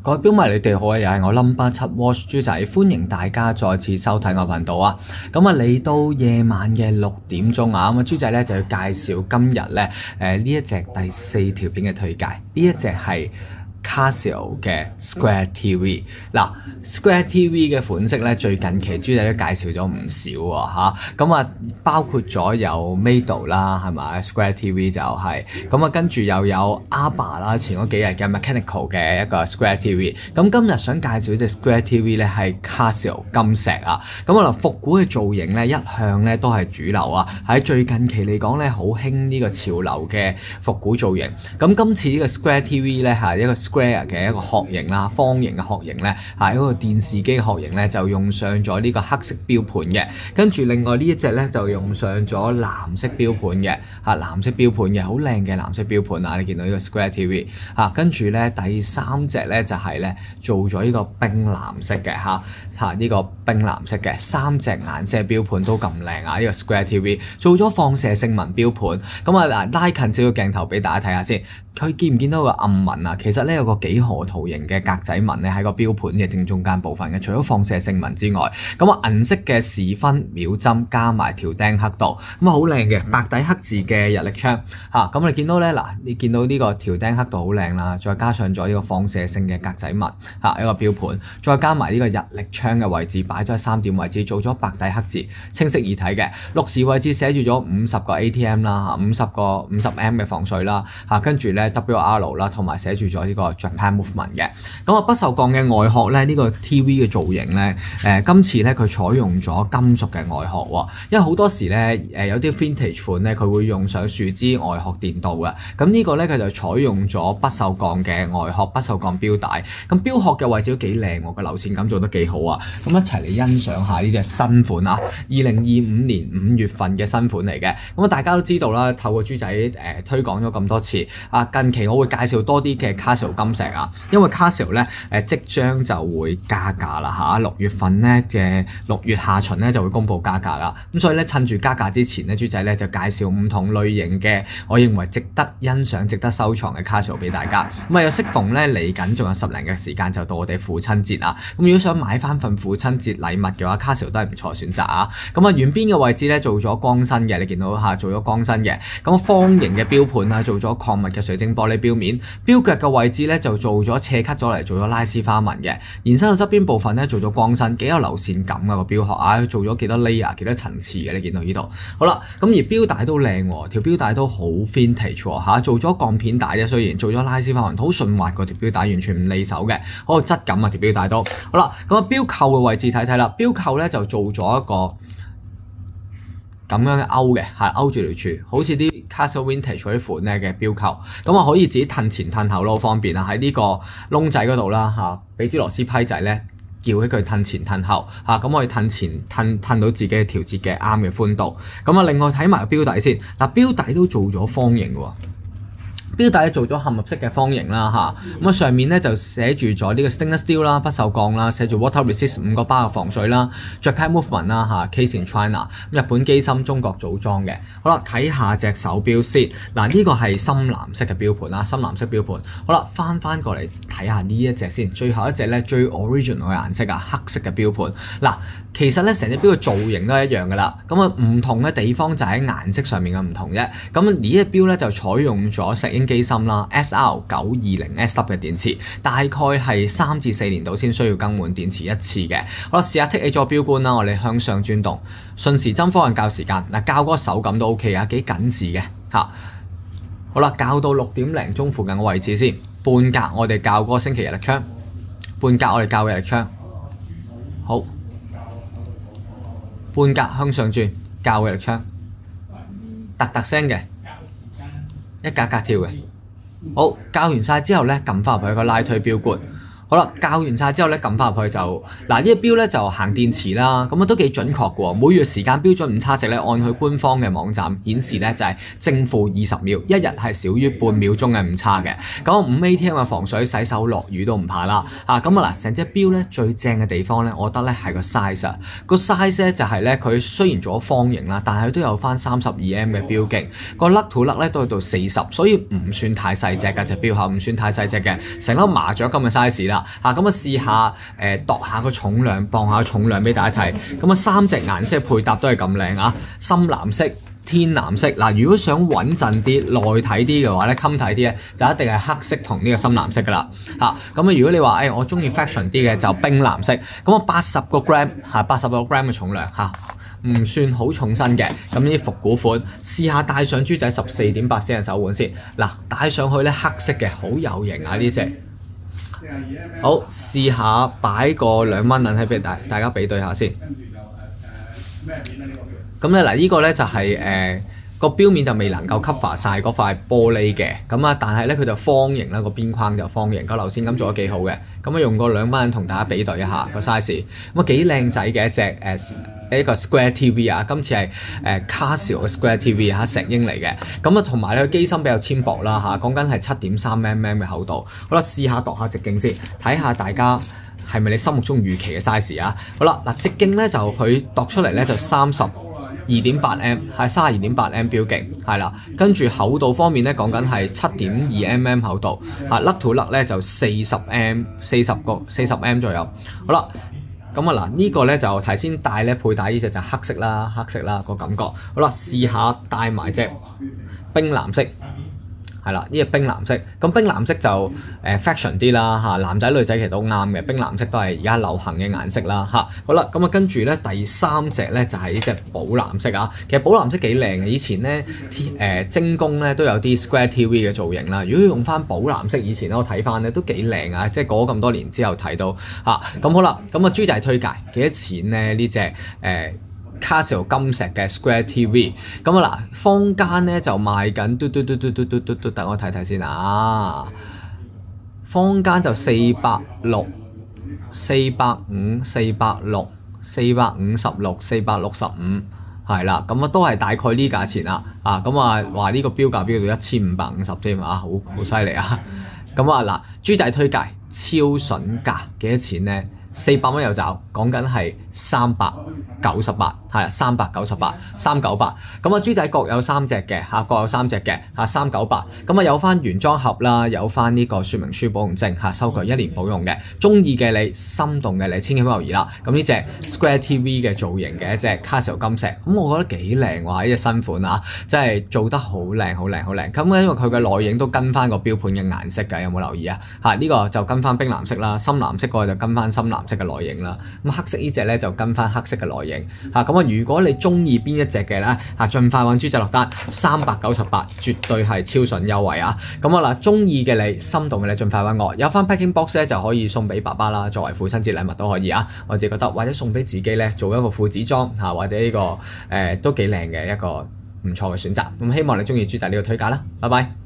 各位標迷你哋好啊，又係我 Number 7 Watch 豬仔，歡迎大家再次收睇我頻道啊！咁啊嚟到夜晚嘅6點鐘啊，咁啊豬仔咧就要介紹今日咧呢一隻第4條片嘅推介，呢一隻係Casio 嘅 Square TV。嗱 Square TV 嘅款式咧，最近期豬仔都介紹咗唔少喎咁啊包括咗有 Mado 啦，係咪 Square TV 就係咁啊，跟住又有 Aba 啦，前嗰幾日嘅 Mechanical 嘅一個 Square TV。咁今日想介紹呢隻 Square TV 咧係 Casio 金石啊。咁啊復古嘅造型咧，一向咧都係主流啊。喺最近期嚟講咧，好興呢個潮流嘅復古造型。咁今次呢個 Square TV 咧係一個 Square 嘅一個殼型啦，方形嘅殼型咧，一個電視機嘅殼型咧，就用上咗呢個黑色標盤嘅。跟住另外呢一隻咧就用上咗藍色標盤嘅，藍色標盤嘅，好靚嘅藍色標盤啊！你見到呢個 Square TV 跟住咧第三隻咧就係咧做咗呢個冰藍色嘅呢個冰藍色嘅，3隻顏色標盤都咁靚啊！呢個 Square TV 做咗放射性紋標盤，咁啊拉近少少鏡頭俾大家睇下先。佢見唔見到個暗紋啊？其實咧有個幾何圖形嘅格仔紋咧喺個標盤嘅正中間部分嘅。除咗放射性紋之外，咁啊銀色嘅時分秒針加埋條釘刻度，咁啊好靚嘅白底黑字嘅日曆槍咁你見到咧你見到呢個條釘刻度好靚啦，再加上咗呢個放射性嘅格仔紋一個標盤，再加埋呢個日曆槍嘅位置擺咗喺3點位置，做咗白底黑字，清晰易睇嘅。6時位置寫住咗50個 ATM 啦50M 嘅防水啦跟住咧WR 啦，同埋寫住咗呢個 Japan Movement 嘅。咁啊不鏽鋼嘅外殼咧，呢個 TV 嘅造型咧，今次咧佢採用咗金屬嘅外殼喎。因為好多時咧有啲 vintage 款咧，佢會用上樹脂外殼電鍍嘅。咁呢個咧佢就採用咗不鏽鋼嘅外殼，不鏽鋼錶帶。咁錶殼嘅位置都幾靚喎，個流線感做得幾好啊！咁一齊嚟欣賞下呢隻新款啊，2025年5月份嘅新款嚟嘅。咁大家都知道啦，透過豬仔推廣咗咁多次近期我會介紹多啲嘅 Casio 金石啊，因為 Casio 咧即將就會加價啦6月份咧嘅6月下旬咧就會公布加價啦。咁所以咧趁住加價之前咧，豬仔咧就介紹唔同類型嘅我認為值得欣賞、值得收藏嘅 Casio 俾大家。咁又適逢咧嚟緊仲有10零嘅時間就到我哋父親節啊。咁如果想買翻份父親節禮物嘅話，Casio 都係唔錯選擇啊。咁沿邊嘅位置咧做咗光身嘅，你見到做咗光身嘅。咁方形嘅標盤做咗礦物嘅水晶玻璃錶面，錶腳嘅位置咧就做咗斜 cut 咗嚟，做咗拉絲花紋嘅。延伸到側邊部分咧做咗光身，幾有流線感啊個錶殼做咗幾多 layer 幾多層次嘅，你見到呢度。好啦，咁而錶帶都靚喎，條錶帶都好 vintage 喎做咗鋼片帶啫，雖然做咗拉絲花紋，好順滑個條錶帶，完全唔利手嘅，好有質感啊條錶帶都。好啦，咁啊錶扣嘅位置睇睇啦，錶扣咧就做咗一個咁樣嘅勾嘅，勾住條柱，好似啲 Casio Vintage 嗰啲款咧嘅錶扣，咁啊可以自己褪前褪後咯，好方便啊！喺呢個窿仔嗰度啦俾支螺絲批仔咧撬起佢褪前褪後咁可以褪前褪到自己調節嘅啱嘅寬度。咁啊另外睇埋個錶帶先，嗱錶帶都做咗方形喎。錶帶做咗嵌合式嘅方形啦咁啊上面咧就寫住咗呢個 stainless steel 啦，不鏽鋼啦，寫住 water resist 5個巴嘅防水啦 ，Japan Movement 啦case in China， 日本機芯中國組裝嘅。好啦，睇下隻手錶先。嗱呢個係深藍色嘅錶盤啦，深藍色錶盤。好啦，翻過嚟睇下呢一隻先，最後一隻咧最 original 嘅顏色黑色嘅錶盤。嗱其實咧成隻錶嘅造型都係一樣噶啦，咁啊唔同嘅地方就喺顏色上面嘅唔同啫。咁而呢隻錶咧就採用咗石英機芯啦 ，SR920SW 嘅電池，大概係3至4年度先需要更換電池一次嘅。好啦，試下剔起咗錶冠啦，我哋向上轉動，順時針方向校時間，校嗰個手感都 OK 啊，幾緊緻嘅好啦，校到6點零鐘附近嘅位置先，半格我哋校嗰個星期日曆槍，半格我哋校嘅日曆槍，好，半格向上轉，校嘅日曆槍，突聲嘅，一格格跳嘅。好，校完晒之後咧，撳翻入去個拉推錶冠。好啦，校完晒之後咧，撳翻入去就嗱呢隻錶咧就行電池啦，咁啊都幾準確嘅喎。每月時間標準誤差值咧，按佢官方嘅網站顯示咧就係正負20秒，一日係少於半秒鐘嘅誤差嘅。咁5 ATM 嘅防水，洗手落雨都唔怕啦。咁啊嗱，成隻錶咧最正嘅地方咧，我覺得咧係個 size 啊。個 size 咧就係咧佢雖然做咗方形啦，但係都有翻32M 嘅錶徑，個粒to粒咧都去到40，所以唔算太細隻㗎隻錶盒，唔算太細隻嘅，成粒麻雀咁嘅 size 啦。啦嚇，咁試下度下個重量，磅下個重量俾大家睇。咁3隻顏色配搭都係咁靚啊，深藍色、天藍色嗱，如果想穩陣啲、耐睇啲嘅話咧，襟睇啲咧，就一定係黑色同呢個深藍色噶啦嚇。咁如果你話我中意 fashion 啲嘅就冰藍色，咁80個 gram 嚇，80個 gram 嘅重量嚇。唔算好重身嘅，咁呢啲復古款，試下戴上豬仔14.8cm手腕先。嗱，戴上去咧黑色嘅，好有型啊呢隻。好，試下擺個2蚊銀喺俾大家比對下先。咁咧嗱，呢個咧就係個錶面就未能夠 cover 晒嗰塊玻璃嘅，咁啊，但係咧佢就方形啦，個邊框就方形，個流線咁做得幾好嘅。咁啊，用個2蚊銀同大家比對一下個 size，咁啊幾靚仔嘅一隻一個 Square TV 啊，今次係Casio 嘅 Square TV 嚇，石英嚟嘅。咁啊，同埋咧機芯比較纖薄啦嚇，講緊係7.3mm 嘅厚度。好啦，試下度下直徑先，睇下大家係咪你心目中預期嘅 size 啊？好啦，嗱直徑咧就佢度出嚟咧就32.8m， 係32.8m 標徑，係啦。跟住厚度方面咧講緊係7.2mm 厚度，啊甩到甩咧就40m 左右。好啦。咁啊嗱，呢個咧就頭先戴咧配戴呢隻就黑色啦個感覺。好啦，試下戴埋隻冰藍色，係啦，呢隻冰藍色。咁冰藍色就fashion 啲啦嚇，男仔女仔其實都啱嘅。冰藍色都係而家流行嘅顏色啦嚇。好啦，咁啊跟住咧第3隻咧就係呢隻寶藍色啊。其實寶藍色幾靚嘅，以前咧精工咧都有啲 Square TV 嘅造型啦。如果用翻寶藍色，以前我睇翻咧都幾靚啊，即係過咗咁多年之後睇到嚇。咁好啦，咁啊豬仔推介幾多錢咧？呢隻Casio 金石嘅 Square TV， 咁啊嗱，坊間咧就賣緊等我睇睇先啊，坊間就460、450、460、456、465，係啦，咁啊都係大概呢價錢啦，啊咁啊話呢個標價標到1550添啊，好犀利啊！咁啊嗱，豬仔推介超筍價幾多錢咧？400蚊有找，講緊係398，係啦，398，398。咁啊，豬仔各有3隻嘅嚇，各有3隻嘅嚇，398。咁啊，有翻原裝盒啦，有翻呢個說明書保用證嚇，收據1年保用嘅。中意嘅你，心動嘅你，千祈唔好猶豫啦。咁呢隻 Square TV 嘅造型嘅一隻 Casio 金石，咁我覺得幾靚喎，呢隻新款啊，真係做得好靚。咁因為佢嘅內影都跟翻個標盤嘅顏色㗎，有冇留意啊？嚇，呢個就跟翻冰藍色啦，深藍色嗰個就跟翻深藍色嘅內影啦。咁黑色呢隻咧就跟翻黑色嘅內影嚇。咁啊，如果你中意邊一隻嘅咧嚇，盡快揾豬仔落單，398，絕對係超筍優惠啊！咁啊嗱，中意嘅你，心動嘅你，盡快揾我。有翻 packing box 咧就可以送俾爸爸啦，作為父親節禮物都可以啊。我自己覺得，或者送俾自己咧做一個父子裝嚇，或者呢個都幾靚嘅一個唔錯嘅選擇。咁希望你中意豬仔呢個推介啦，拜拜。